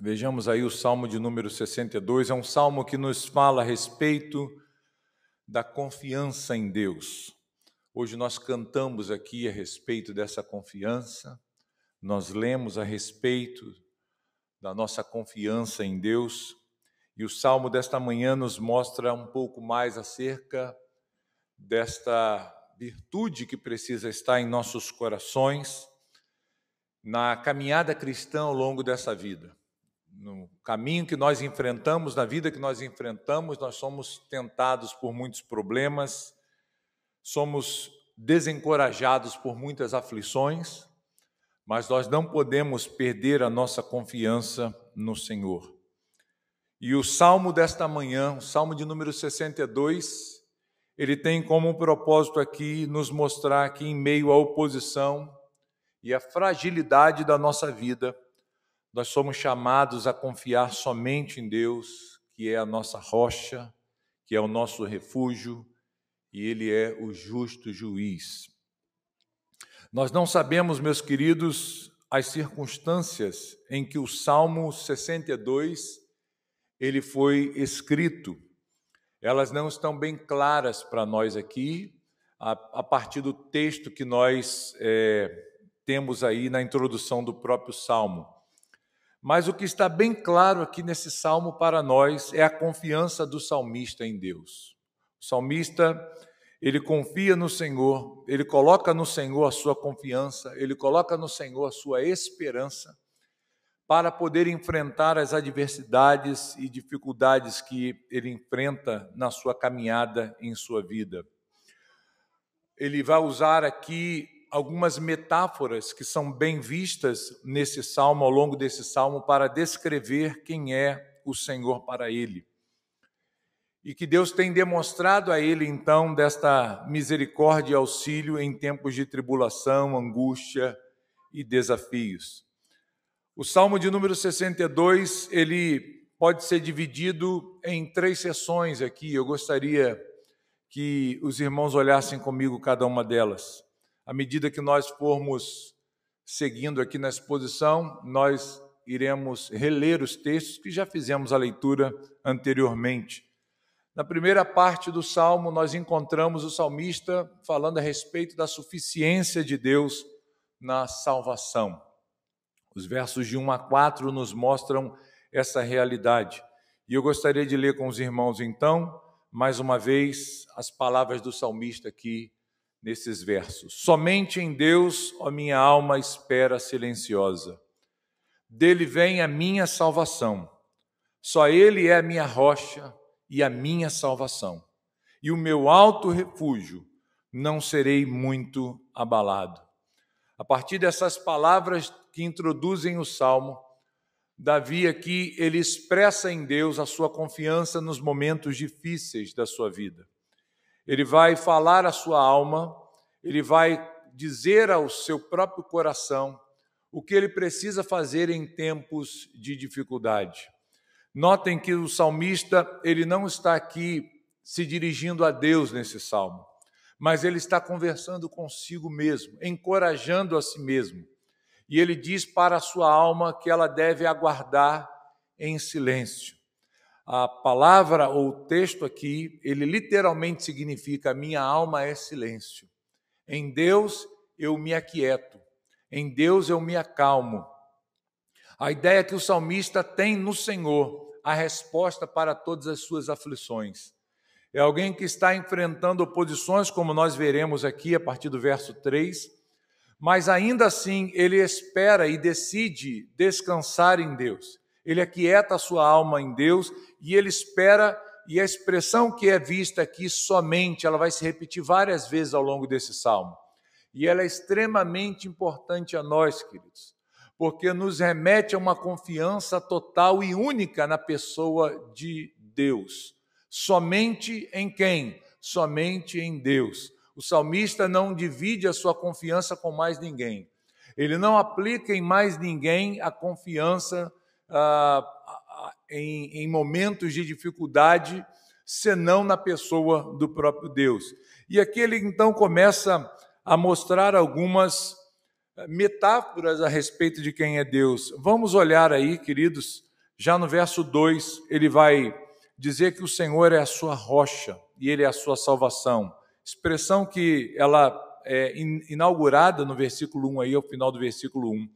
Vejamos aí o Salmo de número 62, é um salmo que nos fala a respeito da confiança em Deus. Hoje nós cantamos aqui a respeito dessa confiança, nós lemos a respeito da nossa confiança em Deus, e o salmo desta manhã nos mostra um pouco mais acerca desta virtude que precisa estar em nossos corações, na caminhada cristã ao longo dessa vida. No caminho que nós enfrentamos, na vida que nós enfrentamos, nós somos tentados por muitos problemas, somos desencorajados por muitas aflições, mas nós não podemos perder a nossa confiança no Senhor. E o salmo desta manhã, o salmo de número 62, ele tem como propósito aqui nos mostrar que em meio à oposição e à fragilidade da nossa vida, nós somos chamados a confiar somente em Deus, que é a nossa rocha, que é o nosso refúgio, e Ele é o justo juiz. Nós não sabemos, meus queridos, as circunstâncias em que o Salmo 62 ele foi escrito. Elas não estão bem claras para nós aqui, a partir do texto que nós temos aí na introdução do próprio Salmo. Mas o que está bem claro aqui nesse salmo para nós é a confiança do salmista em Deus. O salmista, ele confia no Senhor, ele coloca no Senhor a sua confiança, ele coloca no Senhor a sua esperança para poder enfrentar as adversidades e dificuldades que ele enfrenta na sua caminhada em sua vida. Ele vai usar aqui algumas metáforas que são bem vistas nesse salmo, ao longo desse salmo, para descrever quem é o Senhor para ele. E que Deus tem demonstrado a ele, então, desta misericórdia e auxílio em tempos de tribulação, angústia e desafios. O salmo de número 62, ele pode ser dividido em 3 sessões aqui. Eu gostaria que os irmãos olhassem comigo cada uma delas. À medida que nós formos seguindo aqui na exposição, nós iremos reler os textos que já fizemos a leitura anteriormente. Na primeira parte do Salmo, nós encontramos o salmista falando a respeito da suficiência de Deus na salvação. Os versos de 1 a 4 nos mostram essa realidade. E eu gostaria de ler com os irmãos, então, mais uma vez, as palavras do salmista aqui, nesses versos. Somente em Deus, ó minha alma, espera silenciosa. Dele vem a minha salvação. Só Ele é a minha rocha e a minha salvação. E o meu alto refúgio, não serei muito abalado. A partir dessas palavras que introduzem o Salmo, Davi aqui, ele expressa em Deus a sua confiança nos momentos difíceis da sua vida. Ele vai falar à sua alma, ele vai dizer ao seu próprio coração o que ele precisa fazer em tempos de dificuldade. Notem que o salmista, ele não está aqui se dirigindo a Deus nesse salmo, mas ele está conversando consigo mesmo, encorajando a si mesmo. E ele diz para a sua alma que ela deve aguardar em silêncio. A palavra ou o texto aqui, ele literalmente significa: minha alma é silêncio. Em Deus eu me aquieto, em Deus eu me acalmo. A ideia é que o salmista tem no Senhor a resposta para todas as suas aflições. É alguém que está enfrentando oposições, como nós veremos aqui a partir do verso 3, mas ainda assim ele espera e decide descansar em Deus. Ele aquieta a sua alma em Deus e ele espera, e a expressão que é vista aqui somente, ela vai se repetir várias vezes ao longo desse salmo. E ela é extremamente importante a nós, queridos, porque nos remete a uma confiança total e única na pessoa de Deus. Somente em quem? Somente em Deus. O salmista não divide a sua confiança com mais ninguém. Ele não aplica em mais ninguém a confiança em momentos de dificuldade, senão na pessoa do próprio Deus. E aqui ele então começa a mostrar algumas metáforas a respeito de quem é Deus. Vamos olhar aí, queridos, Já no verso 2, ele vai dizer que o Senhor é a sua rocha e Ele é a sua salvação. Expressão que ela é inaugurada no versículo 1, aí, ao final do versículo 1.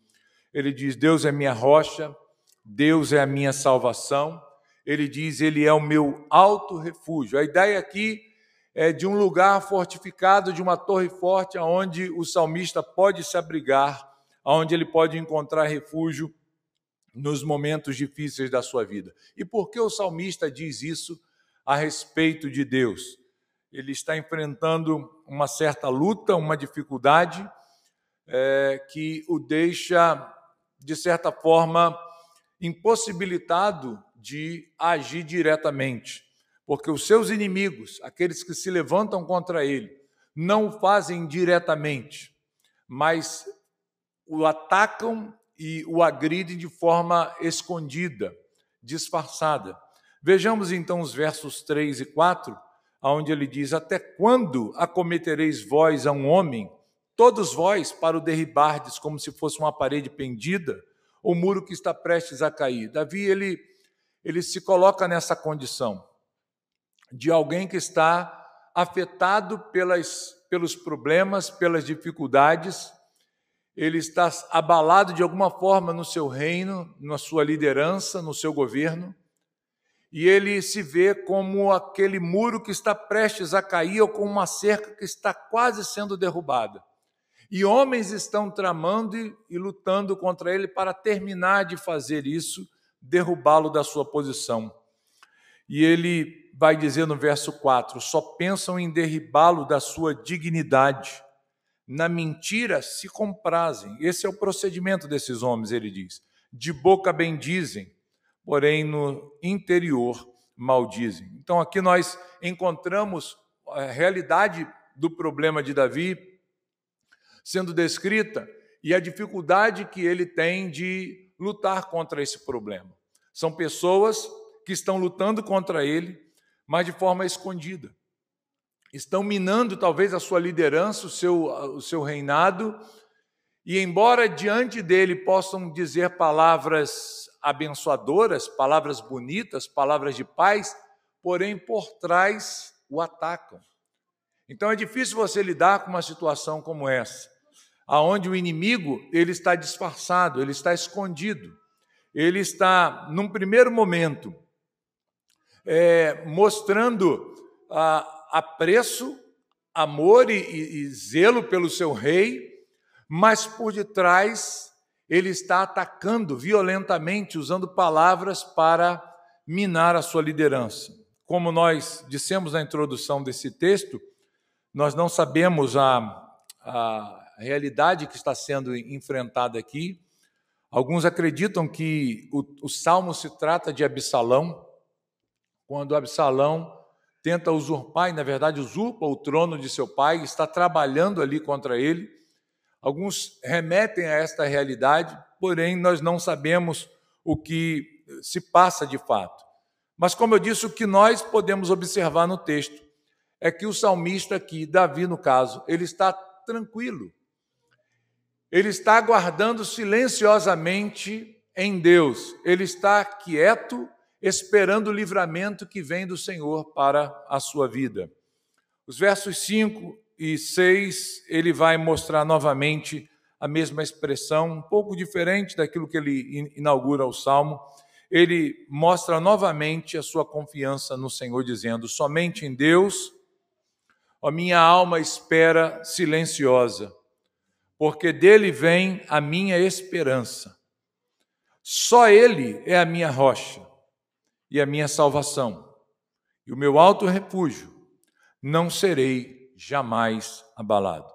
Ele diz, Deus é minha rocha, Deus é a minha salvação. Ele diz, Ele é o meu alto refúgio. A ideia aqui é de um lugar fortificado, de uma torre forte, onde o salmista pode se abrigar, onde ele pode encontrar refúgio nos momentos difíceis da sua vida. E por que o salmista diz isso a respeito de Deus? Ele está enfrentando uma certa luta, uma dificuldade que o deixa, de certa forma, impossibilitado de agir diretamente, porque os seus inimigos, aqueles que se levantam contra ele, não o fazem diretamente, mas o atacam e o agridem de forma escondida, disfarçada. Vejamos então os versos 3 e 4, onde ele diz, até quando acometereis vós a um homem, todos vós para o derribardes como se fosse uma parede pendida, ou muro que está prestes a cair. Davi, ele se coloca nessa condição de alguém que está afetado pelos problemas, pelas dificuldades. Ele está abalado de alguma forma no seu reino, na sua liderança, no seu governo, e ele se vê como aquele muro que está prestes a cair ou como uma cerca que está quase sendo derrubada. E homens estão tramando e lutando contra ele para terminar de fazer isso, derrubá-lo da sua posição. E ele vai dizer no verso 4, só pensam em derribá-lo da sua dignidade. Na mentira se comprazem. Esse é o procedimento desses homens, ele diz. De boca bendizem, porém no interior maldizem. Então aqui nós encontramos a realidade do problema de Davi sendo descrita e a dificuldade que ele tem de lutar contra esse problema. São pessoas que estão lutando contra ele, mas de forma escondida. Estão minando talvez a sua liderança, o seu reinado, e embora diante dele possam dizer palavras abençoadoras, palavras bonitas, palavras de paz, porém por trás o atacam. Então é difícil você lidar com uma situação como essa, aonde o inimigo ele está disfarçado, ele está escondido, ele está, num primeiro momento, mostrando apreço, amor e zelo pelo seu rei, mas por detrás ele está atacando violentamente, usando palavras para minar a sua liderança. Como nós dissemos na introdução desse texto, nós não sabemos a realidade que está sendo enfrentada aqui. Alguns acreditam que o salmo se trata de Absalão, quando Absalão tenta usurpar, e na verdade usurpa o trono de seu pai, está trabalhando ali contra ele. Alguns remetem a esta realidade, porém nós não sabemos o que se passa de fato. Mas como eu disse, o que nós podemos observar no texto é que o salmista aqui, Davi no caso, ele está tranquilo. Ele está aguardando silenciosamente em Deus. Ele está quieto, esperando o livramento que vem do Senhor para a sua vida. Os versos 5 e 6, ele vai mostrar novamente a mesma expressão, um pouco diferente daquilo que ele inaugura o Salmo. Ele mostra novamente a sua confiança no Senhor, dizendo, somente em Deus, a minha alma espera silenciosa, porque dele vem a minha esperança. Só ele é a minha rocha e a minha salvação, e o meu alto refúgio, não serei jamais abalado.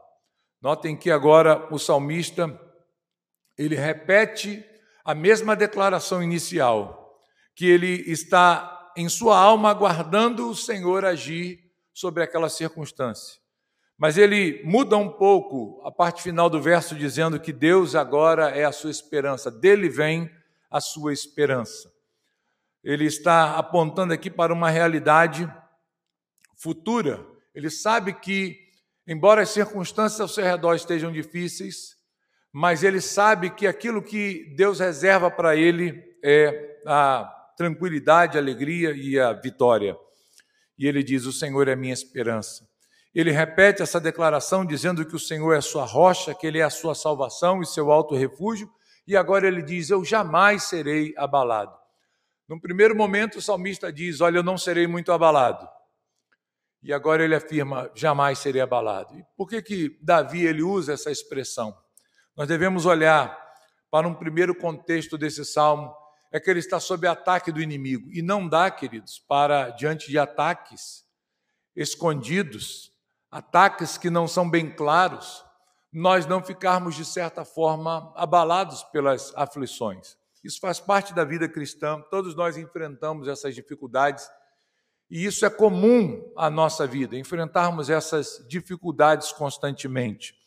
Notem que agora o salmista, ele repete a mesma declaração inicial, que ele está em sua alma aguardando o Senhor agir sobre aquela circunstância. Mas ele muda um pouco a parte final do verso, dizendo que Deus agora é a sua esperança, dele vem a sua esperança. Ele está apontando aqui para uma realidade futura. Ele sabe que, embora as circunstâncias ao seu redor estejam difíceis, mas ele sabe que aquilo que Deus reserva para ele é a tranquilidade, a alegria e a vitória. E ele diz: o Senhor é a minha esperança. Ele repete essa declaração dizendo que o Senhor é a sua rocha, que Ele é a sua salvação e seu alto refúgio, e agora ele diz: eu jamais serei abalado. Num primeiro momento o salmista diz: olha, eu não serei muito abalado. E agora ele afirma: jamais serei abalado. E por que Davi ele usa essa expressão? Nós devemos olhar para um primeiro contexto desse salmo, é que ele está sob ataque do inimigo. E não dá, queridos, para diante de ataques escondidos, ataques que não são bem claros, nós não ficarmos, de certa forma, abalados pelas aflições. Isso faz parte da vida cristã, todos nós enfrentamos essas dificuldades, e isso é comum à nossa vida, enfrentarmos essas dificuldades constantemente.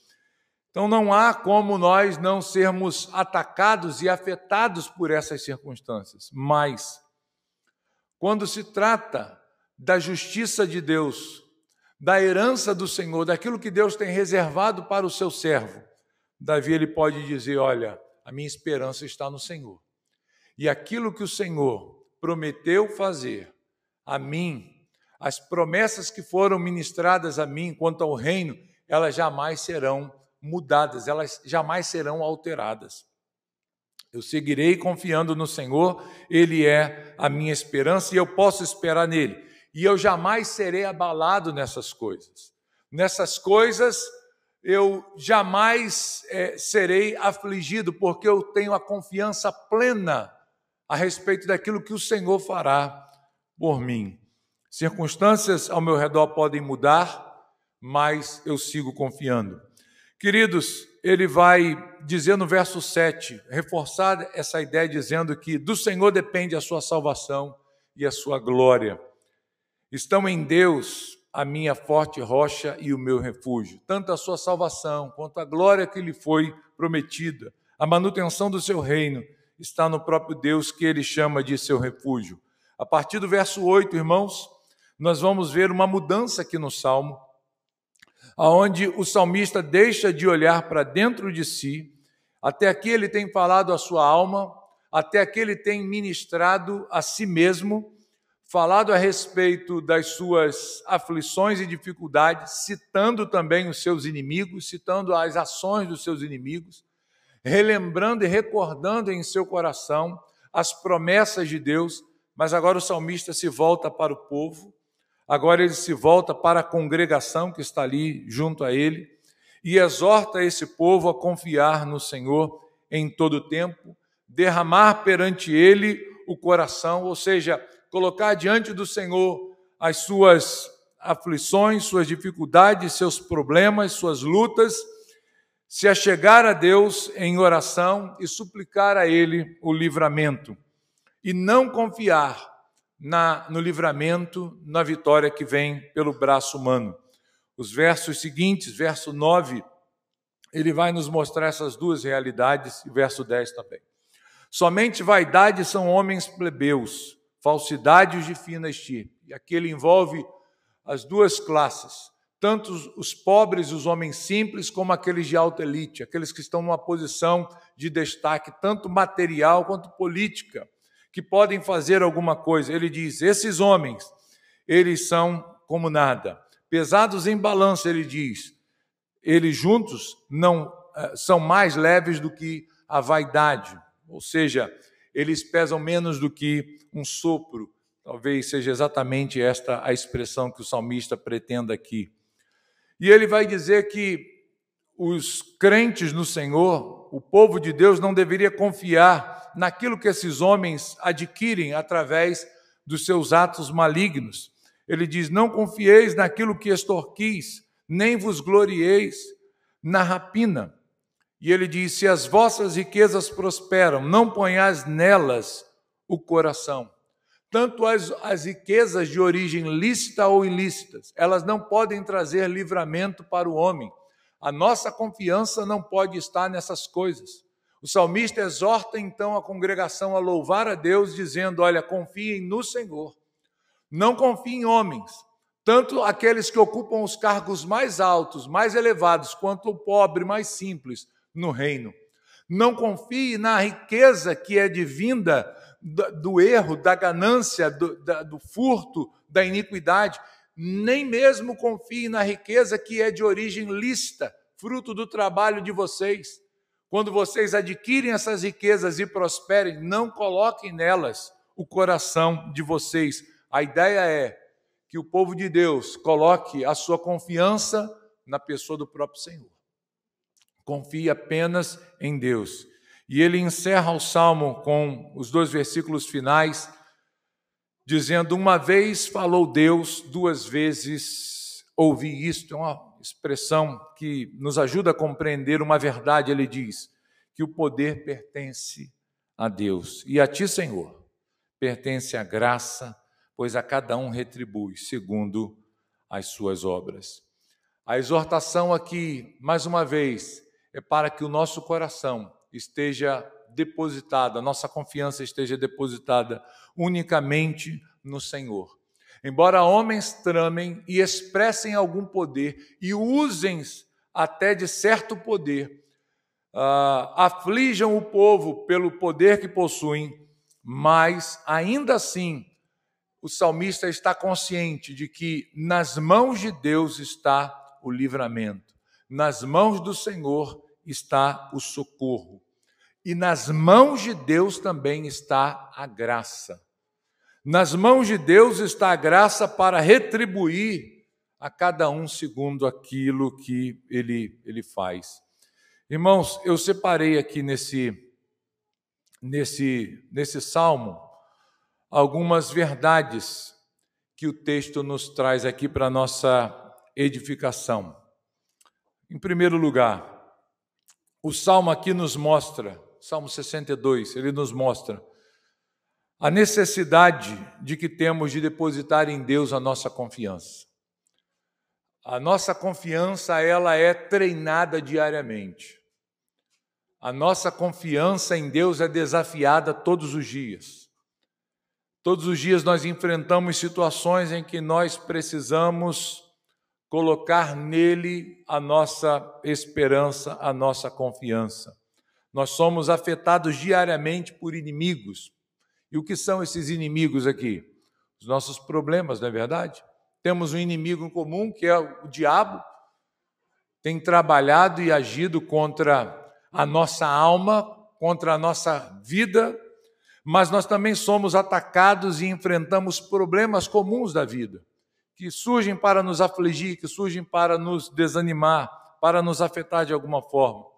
Então não há como nós não sermos atacados e afetados por essas circunstâncias, mas quando se trata da justiça de Deus, da herança do Senhor, daquilo que Deus tem reservado para o seu servo, Davi ele pode dizer: olha, a minha esperança está no Senhor. E aquilo que o Senhor prometeu fazer a mim, as promessas que foram ministradas a mim quanto ao reino, elas jamais serão mudadas, elas jamais serão alteradas. Eu seguirei confiando no Senhor, Ele é a minha esperança e eu posso esperar nele. E eu jamais serei abalado nessas coisas. Nessas coisas eu jamais serei afligido, porque eu tenho a confiança plena a respeito daquilo que o Senhor fará por mim. Circunstâncias ao meu redor podem mudar, mas eu sigo confiando. Queridos, ele vai dizer no verso 7, reforçar essa ideia dizendo que do Senhor depende a sua salvação e a sua glória. Estão em Deus a minha forte rocha e o meu refúgio. Tanto a sua salvação quanto a glória que lhe foi prometida, a manutenção do seu reino, está no próprio Deus que ele chama de seu refúgio. A partir do verso 8, irmãos, nós vamos ver uma mudança aqui no Salmo, onde o salmista deixa de olhar para dentro de si. Até aqui ele tem falado à sua alma, até aqui ele tem ministrado a si mesmo, falado a respeito das suas aflições e dificuldades, citando também os seus inimigos, citando as ações dos seus inimigos, relembrando e recordando em seu coração as promessas de Deus. Mas agora o salmista se volta para o povo, agora ele se volta para a congregação que está ali junto a ele e exorta esse povo a confiar no Senhor em todo o tempo, derramar perante ele o coração, ou seja, colocar diante do Senhor as suas aflições, suas dificuldades, seus problemas, suas lutas, se achegar a Deus em oração e suplicar a Ele o livramento. E não confiar no livramento, na vitória que vem pelo braço humano. Os versos seguintes, verso 9, ele vai nos mostrar essas duas realidades, e verso 10 também. Somente vaidade são homens plebeus, falsidade os de fina estirpe. E aqui ele envolve as duas classes, tanto os pobres, os homens simples, como aqueles de alta elite, aqueles que estão numa posição de destaque, tanto material quanto política, que podem fazer alguma coisa. Ele diz: esses homens, eles são como nada. Pesados em balança, ele diz, eles juntos não são mais leves do que a vaidade, ou seja, eles pesam menos do que um sopro. Talvez seja exatamente esta a expressão que o salmista pretende aqui. E ele vai dizer que os crentes no Senhor, o povo de Deus, não deveria confiar naquilo que esses homens adquirem através dos seus atos malignos. Ele diz: não confieis naquilo que extorquis, nem vos glorieis na rapina. E ele diz: se as vossas riquezas prosperam, não ponhais nelas o coração. Tanto as riquezas de origem lícita ou ilícitas, elas não podem trazer livramento para o homem. A nossa confiança não pode estar nessas coisas. O salmista exorta então a congregação a louvar a Deus, dizendo: olha, confiem no Senhor, não confiem em homens, tanto aqueles que ocupam os cargos mais altos, mais elevados, quanto o pobre, mais simples no reino. Não confie na riqueza que é advinda do erro, da ganância, do furto, da iniquidade. Nem mesmo confie na riqueza que é de origem lícita, fruto do trabalho de vocês. Quando vocês adquirem essas riquezas e prosperem, não coloquem nelas o coração de vocês. A ideia é que o povo de Deus coloque a sua confiança na pessoa do próprio Senhor. Confie apenas em Deus. E ele encerra o Salmo com os 2 versículos finais, dizendo: uma vez falou Deus, 2 vezes ouvi isto. É uma expressão que nos ajuda a compreender uma verdade. Ele diz que o poder pertence a Deus. E a ti, Senhor, pertence a graça, pois a cada um retribui segundo as suas obras. A exortação aqui, mais uma vez, é para que o nosso coração esteja depositada, a nossa confiança esteja depositada unicamente no Senhor. Embora homens tramem e expressem algum poder e usem até de certo poder, aflijam o povo pelo poder que possuem, mas ainda assim o salmista está consciente de que nas mãos de Deus está o livramento, nas mãos do Senhor está o socorro. E nas mãos de Deus também está a graça. Nas mãos de Deus está a graça para retribuir a cada um segundo aquilo que ele faz. Irmãos, eu separei aqui nesse salmo algumas verdades que o texto nos traz aqui para a nossa edificação. Em primeiro lugar, o salmo aqui nos mostra, Salmo 62, ele nos mostra a necessidade de que temos de depositar em Deus a nossa confiança. A nossa confiança, ela é treinada diariamente. A nossa confiança em Deus é desafiada todos os dias. Todos os dias nós enfrentamos situações em que nós precisamos colocar nele a nossa esperança, a nossa confiança. Nós somos afetados diariamente por inimigos. E o que são esses inimigos aqui? Os nossos problemas, não é verdade? Temos um inimigo em comum, que é o diabo, tem trabalhado e agido contra a nossa alma, contra a nossa vida, mas nós também somos atacados e enfrentamos problemas comuns da vida, que surgem para nos afligir, que surgem para nos desanimar, para nos afetar de alguma forma.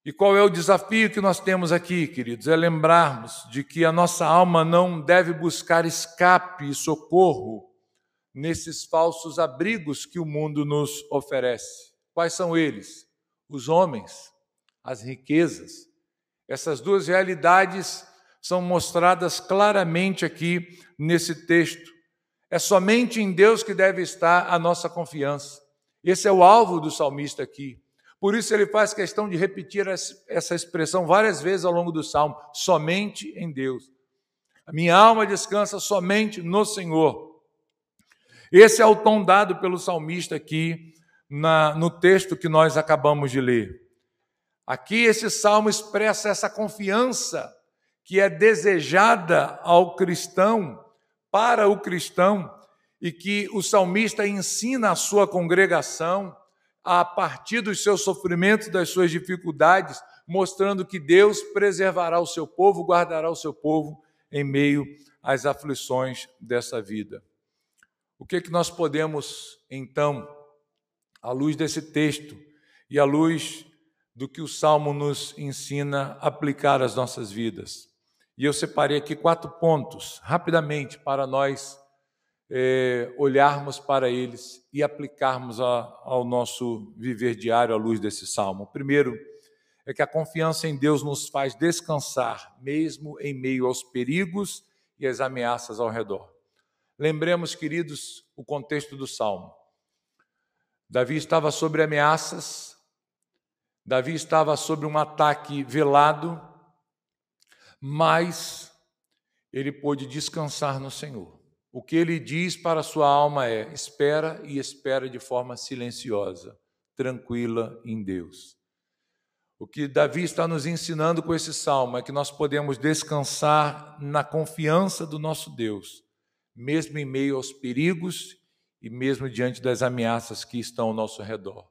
E qual é o desafio que nós temos aqui, queridos? É lembrarmos de que a nossa alma não deve buscar escape e socorro nesses falsos abrigos que o mundo nos oferece. Quais são eles? Os homens, as riquezas. Essas duas realidades são mostradas claramente aqui nesse texto. É somente em Deus que deve estar a nossa confiança. Esse é o alvo do salmista aqui. Por isso ele faz questão de repetir essa expressão várias vezes ao longo do salmo, somente em Deus. A minha alma descansa somente no Senhor. Esse é o tom dado pelo salmista aqui no texto que nós acabamos de ler. Aqui esse salmo expressa essa confiança que é desejada ao cristão, para o cristão, e que o salmista ensina à sua congregação a partir dos seus sofrimentos, das suas dificuldades, mostrando que Deus preservará o seu povo, guardará o seu povo em meio às aflições dessa vida. O que nós podemos, então, à luz desse texto e à luz do que o Salmo nos ensina, aplicar às nossas vidas? E eu separei aqui 4 pontos, rapidamente, para nós olharmos para eles e aplicarmos ao nosso viver diário à luz desse salmo. O primeiro é que a confiança em Deus nos faz descansar, mesmo em meio aos perigos e às ameaças ao redor. Lembremos, queridos, o contexto do salmo. Davi estava sob ameaças, Davi estava sob um ataque velado, mas ele pôde descansar no Senhor. O que ele diz para a sua alma é: espera, e espera de forma silenciosa, tranquila em Deus. O que Davi está nos ensinando com esse salmo é que nós podemos descansar na confiança do nosso Deus, mesmo em meio aos perigos e mesmo diante das ameaças que estão ao nosso redor.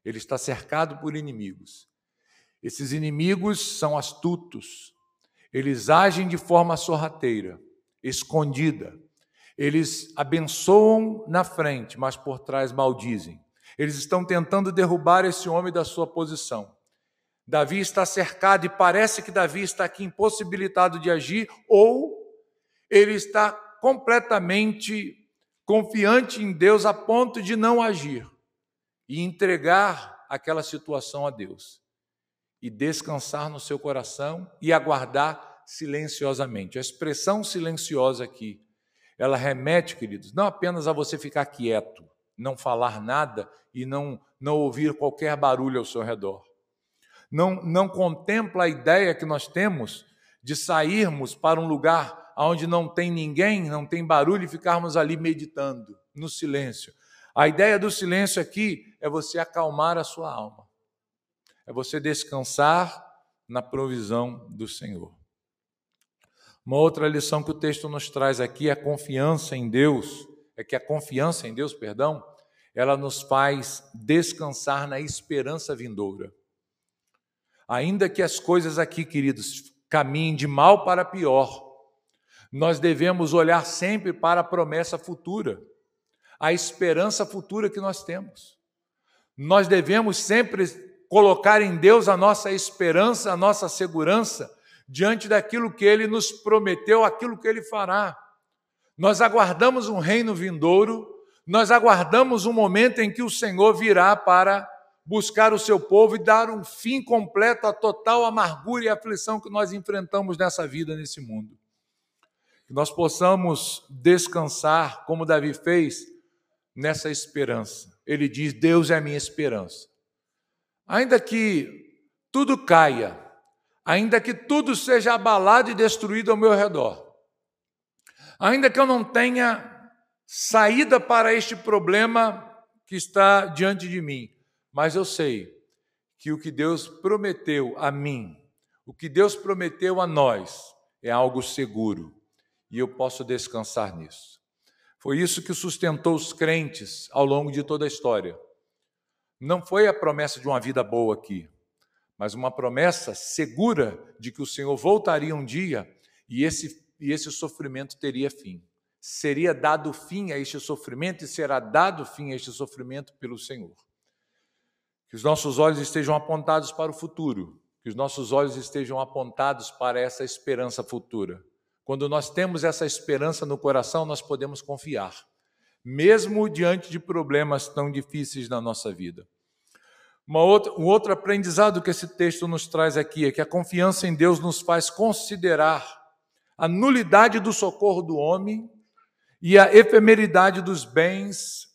Ele está cercado por inimigos. Esses inimigos são astutos. Eles agem de forma sorrateira, escondida. Eles abençoam na frente, mas por trás maldizem. Eles estão tentando derrubar esse homem da sua posição. Davi está cercado e parece que Davi está aqui impossibilitado de agir, ou ele está completamente confiante em Deus a ponto de não agir e entregar aquela situação a Deus e descansar no seu coração e aguardar silenciosamente. A expressão silenciosa aqui, ela remete, queridos, não apenas a você ficar quieto, não falar nada e não ouvir qualquer barulho ao seu redor. Não contempla a ideia que nós temos de sairmos para um lugar onde não tem ninguém, não tem barulho e ficarmos ali meditando, no silêncio. A ideia do silêncio aqui é você acalmar a sua alma. É você descansar na provisão do Senhor. Uma outra lição que o texto nos traz aqui é a confiança em Deus, ela nos faz descansar na esperança vindoura. Ainda que as coisas aqui, queridos, caminhem de mal para pior, nós devemos olhar sempre para a promessa futura, a esperança futura que nós temos. Nós devemos sempre colocar em Deus a nossa esperança, a nossa segurança, diante daquilo que Ele nos prometeu, aquilo que Ele fará. Nós aguardamos um reino vindouro, nós aguardamos um momento em que o Senhor virá para buscar o seu povo e dar um fim completo à total amargura e aflição que nós enfrentamos nessa vida, nesse mundo. Que nós possamos descansar, como Davi fez, nessa esperança. Ele diz: Deus é a minha esperança. Ainda que tudo caia, ainda que tudo seja abalado e destruído ao meu redor, ainda que eu não tenha saída para este problema que está diante de mim, mas eu sei que o que Deus prometeu a mim, o que Deus prometeu a nós, é algo seguro e eu posso descansar nisso. Foi isso que sustentou os crentes ao longo de toda a história. Não foi a promessa de uma vida boa aqui, mas uma promessa segura de que o Senhor voltaria um dia e esse sofrimento teria fim. Seria dado fim a este sofrimento e será dado fim a este sofrimento pelo Senhor. Que os nossos olhos estejam apontados para o futuro, que os nossos olhos estejam apontados para essa esperança futura. Quando nós temos essa esperança no coração, nós podemos confiar, mesmo diante de problemas tão difíceis na nossa vida. Um outro aprendizado que esse texto nos traz aqui é que a confiança em Deus nos faz considerar a nulidade do socorro do homem e a efemeridade dos bens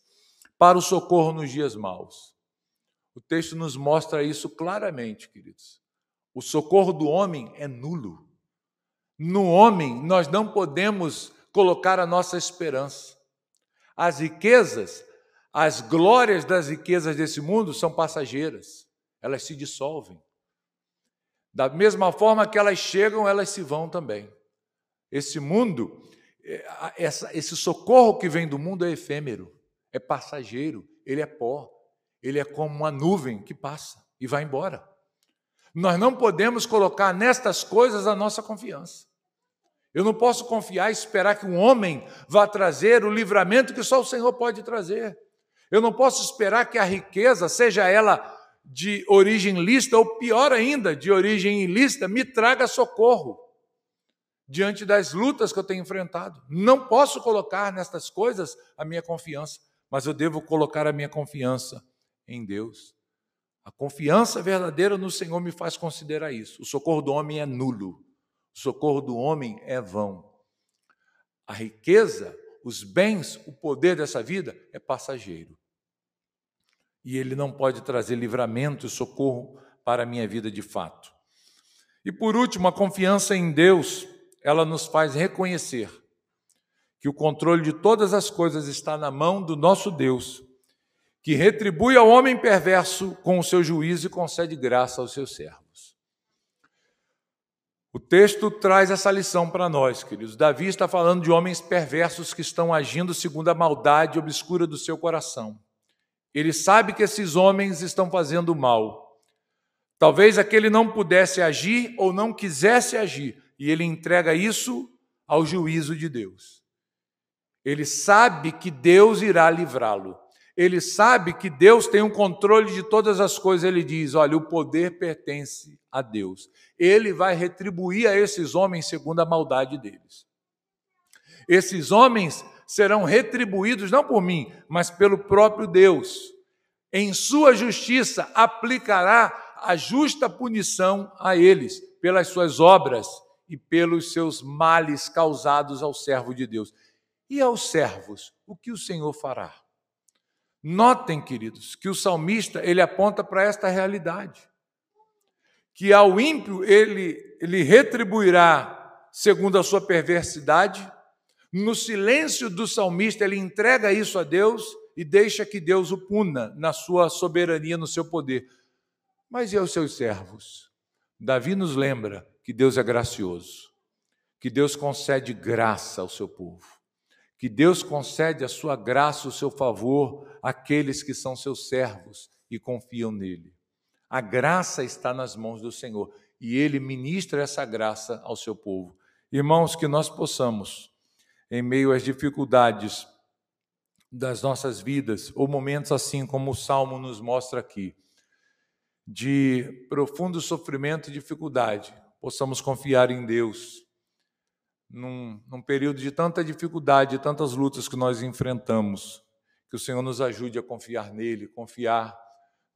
para o socorro nos dias maus. O texto nos mostra isso claramente, queridos. O socorro do homem é nulo. No homem, nós não podemos colocar a nossa esperança. As riquezas, as glórias das riquezas desse mundo são passageiras. Elas se dissolvem. Da mesma forma que elas chegam, elas se vão também. Esse mundo, esse socorro que vem do mundo é efêmero, é passageiro, ele é pó. Ele é como uma nuvem que passa e vai embora. Nós não podemos colocar nestas coisas a nossa confiança. Eu não posso confiar e esperar que um homem vá trazer o livramento que só o Senhor pode trazer. Eu não posso esperar que a riqueza, seja ela de origem lícita ou pior ainda, de origem ilícita, me traga socorro diante das lutas que eu tenho enfrentado. Não posso colocar nestas coisas a minha confiança, mas eu devo colocar a minha confiança em Deus. A confiança verdadeira no Senhor me faz considerar isso. O socorro do homem é nulo. O socorro do homem é vão. A riqueza, os bens, o poder dessa vida é passageiro. E ele não pode trazer livramento e socorro para a minha vida de fato. E por último, a confiança em Deus, ela nos faz reconhecer que o controle de todas as coisas está na mão do nosso Deus, que retribui ao homem perverso com o seu juízo e concede graça aos seus servos. O texto traz essa lição para nós, queridos. Davi está falando de homens perversos que estão agindo segundo a maldade obscura do seu coração. Ele sabe que esses homens estão fazendo mal. Talvez aquele não pudesse agir ou não quisesse agir, e ele entrega isso ao juízo de Deus. Ele sabe que Deus irá livrá-lo. Ele sabe que Deus tem um controle de todas as coisas. Ele diz, olha, o poder pertence a Deus. Ele vai retribuir a esses homens segundo a maldade deles. Esses homens serão retribuídos não por mim, mas pelo próprio Deus. Em sua justiça aplicará a justa punição a eles, pelas suas obras e pelos seus males causados ao servo de Deus. E aos servos, o que o Senhor fará? Notem, queridos, que o salmista ele aponta para esta realidade, que ao ímpio ele retribuirá segundo a sua perversidade. No silêncio do salmista ele entrega isso a Deus e deixa que Deus o puna na sua soberania, no seu poder. Mas e aos seus servos? Davi nos lembra que Deus é gracioso, que Deus concede graça ao seu povo, que Deus concede a sua graça, o seu favor àqueles que são seus servos e confiam nele. A graça está nas mãos do Senhor e ele ministra essa graça ao seu povo. Irmãos, que nós possamos, em meio às dificuldades das nossas vidas, ou momentos assim como o Salmo nos mostra aqui, de profundo sofrimento e dificuldade, possamos confiar em Deus. Num período de tanta dificuldade, de tantas lutas que nós enfrentamos, que o Senhor nos ajude a confiar nele, confiar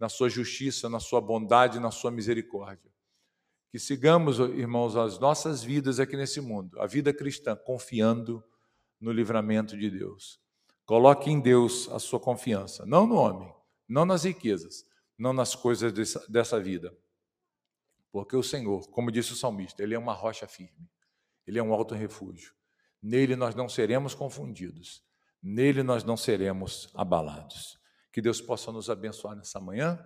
na sua justiça, na sua bondade, na sua misericórdia. Que sigamos, irmãos, as nossas vidas aqui nesse mundo, a vida cristã, confiando no livramento de Deus. Coloque em Deus a sua confiança, não no homem, não nas riquezas, não nas coisas dessa vida. Porque o Senhor, como disse o salmista, ele é uma rocha firme. Ele é um alto refúgio. Nele nós não seremos confundidos. Nele nós não seremos abalados. Que Deus possa nos abençoar nessa manhã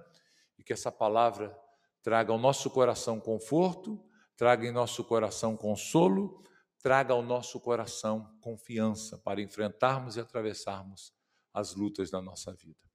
e que essa palavra traga ao nosso coração conforto, traga em nosso coração consolo, traga ao nosso coração confiança para enfrentarmos e atravessarmos as lutas da nossa vida.